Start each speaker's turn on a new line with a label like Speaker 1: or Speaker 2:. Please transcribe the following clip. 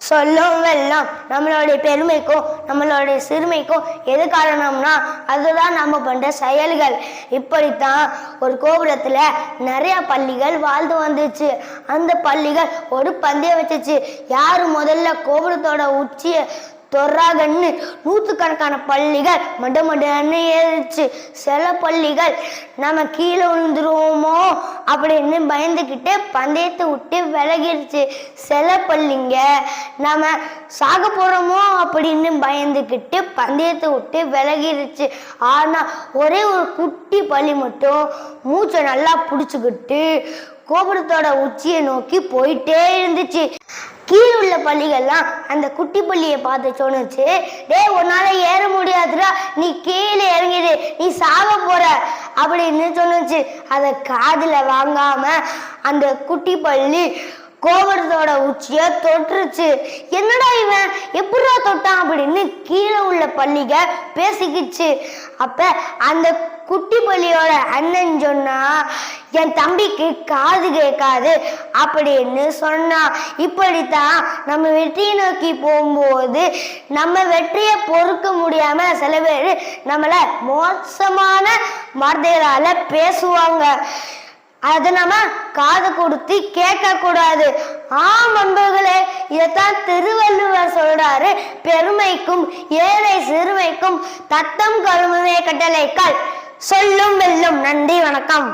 Speaker 1: சொல்லும் வெல்லம் நம்மளுடைய பெருமைக்கும் நம்மளுடைய சிறுமைக்கும் எது காரணம்னா அதுதான் நம்ம பண்ற செயல்கள். இப்படித்தான் ஒரு கோபுரத்துல நிறைய பள்ளிகள் வாழ்ந்து வந்துச்சு. அந்த பள்ளிகள் ஒரு பந்தயம் வச்சுச்சு. யாரு முதல்ல கோபுரத்தோட உச்சிய தொறாகன்னு நூற்றுக்கணக்கான பள்ளிகள் மண்டன்னு ஏறிச்சு. சில பள்ளிகள் நம்ம கீழே விழுந்துருவோமோ அப்படின்னு பயந்துக்கிட்டு பந்தயத்தை விட்டு விலகிடுச்சு. சில பள்ளிங்க நம்ம சாக போறோமோ அப்படின்னு பயந்துக்கிட்டு பந்தயத்தை விட்டு விலகிடுச்சு. ஆனா ஒரே ஒரு குட்டி பள்ளி மட்டும் மூச்சை நல்லா பிடிச்சுக்கிட்டு கோபுரத்தோட உச்சியை நோக்கி போயிட்டே இருந்துச்சு. கீழே உள்ள பள்ளிகள்லாம் அந்த குட்டி பள்ளியை பார்த்து சொன்னுச்சு, டேய் உன்னால ஏற முடியாதுடா, நீ கீழே இறங்கிடு, நீ சாக போற அப்படின்னு சொன்னுச்சு. அதை காதுல வாங்காம அந்த குட்டி பள்ளி கோபுரத்தோட உச்சிய தொட்டுருச்சு. என்னடா இவன் எப்படா தொட்டான் அப்படின்னு கீழே உள்ள பள்ளிக பேசிக்கிச்சு. அப்ப அந்த குட்டி பள்ளியோட அண்ணன் சொன்னா, என் தம்பிக்கு காது கேட்காது அப்படின்னு சொன்னா. இப்படித்தான் நம்ம வெற்றியை நோக்கி போகும்போது நம்ம வெற்றியை பொறுக்க முடியாம சில பேர் நம்மள மோசமான வார்த்தைகளால பேசுவாங்க. அதை நம்ம காது கொடுத்து கேட்க கூடாது. நண்பர்களே, இதைத்தான் திருவள்ளுவர் சொல்றாரு, பெருமைக்கும் ஏழை சிறுமைக்கும் தத்தம் கருமே கட்டளைக்கால் சொல்லும் வெல்லும். நன்றி, வணக்கம்.